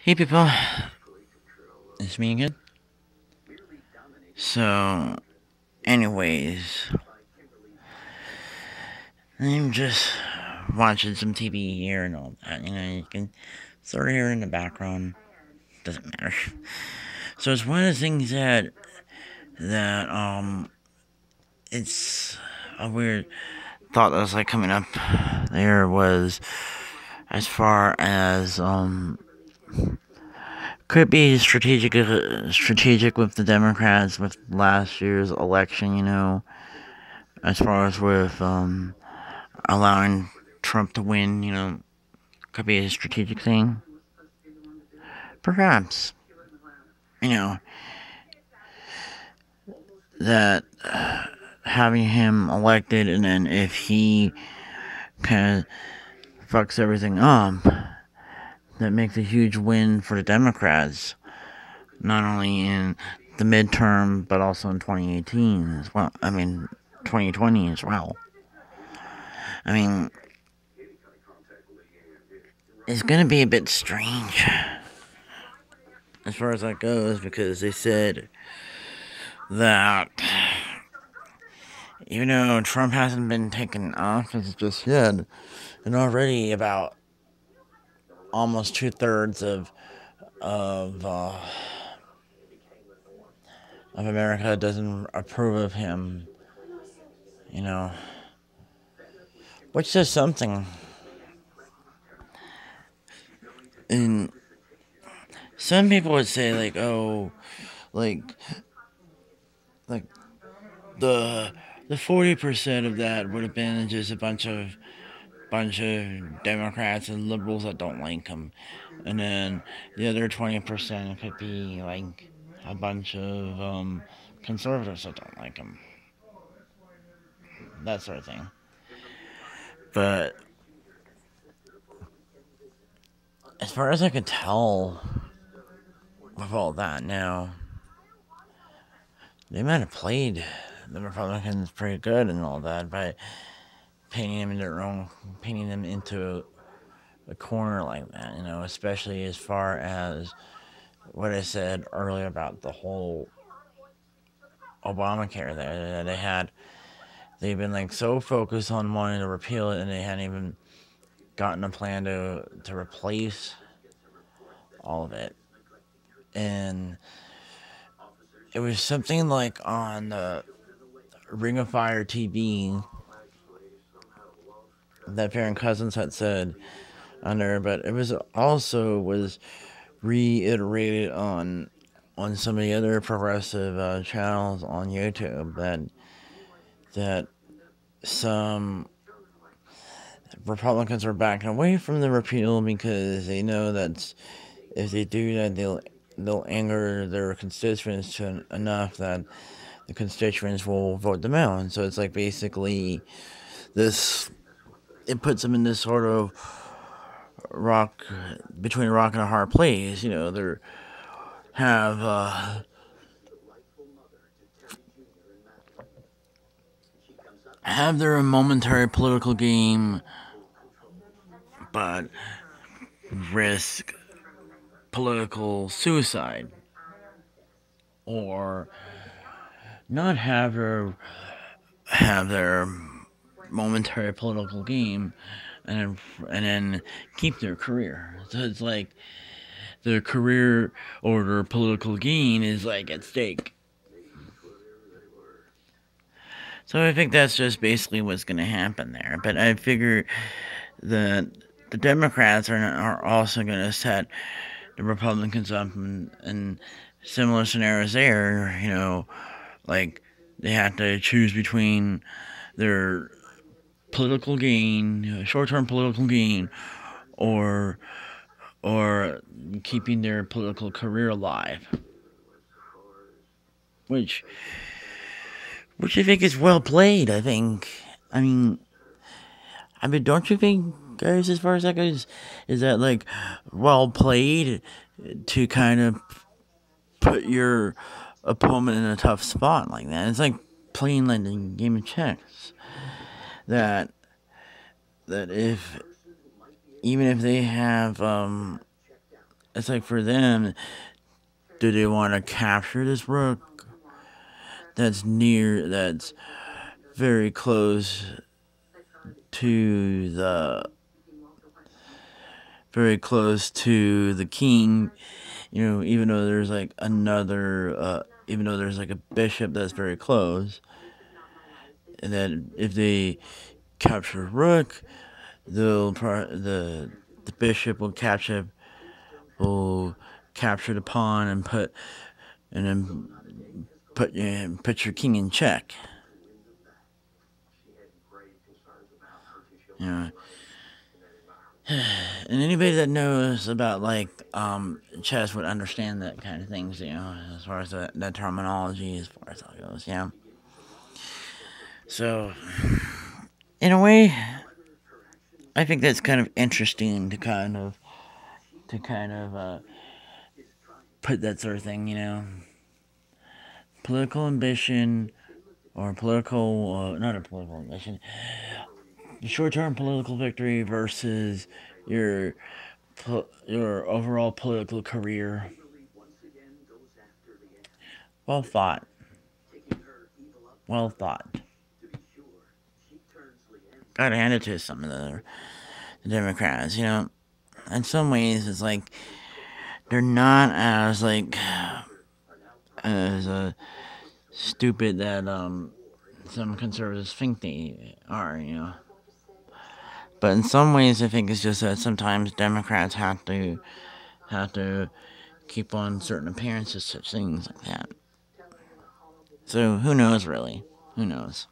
Hey people, it's me again. So, anyways, I'm just watching some TV here and all that. You can sort of hear it in the background. Doesn't matter. So it's one of the things that it's a weird thought that was like coming up. There was as far as could be strategic with the Democrats with last year's election. As far as with allowing Trump to win, could be a strategic thing. Perhaps, you know, that having him elected and then if he kind of fucks everything up, that makes a huge win for the Democrats, not only in the midterm but also in 2018 as well. 2020 as well. I mean, it's gonna be a bit strange as far as that goes because they said that even though Trump hasn't been taken office just yet, and already about almost 2/3 of uh, of America doesn't approve of him, you know, which says something. And some people would say like, oh, like like the 40% of that would have been just a bunch of Democrats and liberals that don't like him, and then the other 20% could be like a bunch of conservatives that don't like him, that sort of thing. But as far as I could tell, with all that now, they might have played the Republicans pretty good and all that by painting them into a corner like that. Especially as far as what I said earlier about the whole Obamacare there. They've been like so focused on wanting to repeal it, and they hadn't even gotten a plan to replace all of it. And it was something like on the Ring of Fire TV that Farron Cousins had said on there, but it was reiterated on some of the other progressive channels on YouTube that some Republicans are backing away from the repeal because they know that if they do that, they'll anger their constituents enough that the constituents will vote them out. And so it's like basically this. It puts them in this sort of rock between a rock and a hard place. They have have their momentary political game, but risk political suicide, or not have their momentary political game, and then keep their career. So it's like their career or their political gain is like at stake. So I think that's just basically what's going to happen there. But I figure that the Democrats are also going to set the Republicans up in similar scenarios there. Like they have to choose between their political gain, short-term political gain, or or keeping their political career alive, which I think is well played. I mean, don't you think, guys? As far as that goes, is that like well played to kind of put your opponent in a tough spot like that? It's like playing like a game of chess. That if even if they have it's like for them, do they want to capture this rook that's very close to the king, even though there's like even though there's like a bishop that's very close, and then if they capture rook, the bishop will capture the pawn and then put your king in check. You know, and anybody that knows about like chess would understand that kind of things. As far as that terminology, as far as that goes. Yeah. So, in a way, I think that's kind of interesting to kind of put that sort of thing. Political ambition or political, not a political ambition, short-term political victory versus your your overall political career. Well thought. Well thought. Gotta hand it to some of the Democrats. In some ways, it's like they're not as like as stupid that some conservatives think they are. But in some ways, I think it's just that sometimes Democrats have to keep on certain appearances, such things like that. So who knows, really? Who knows?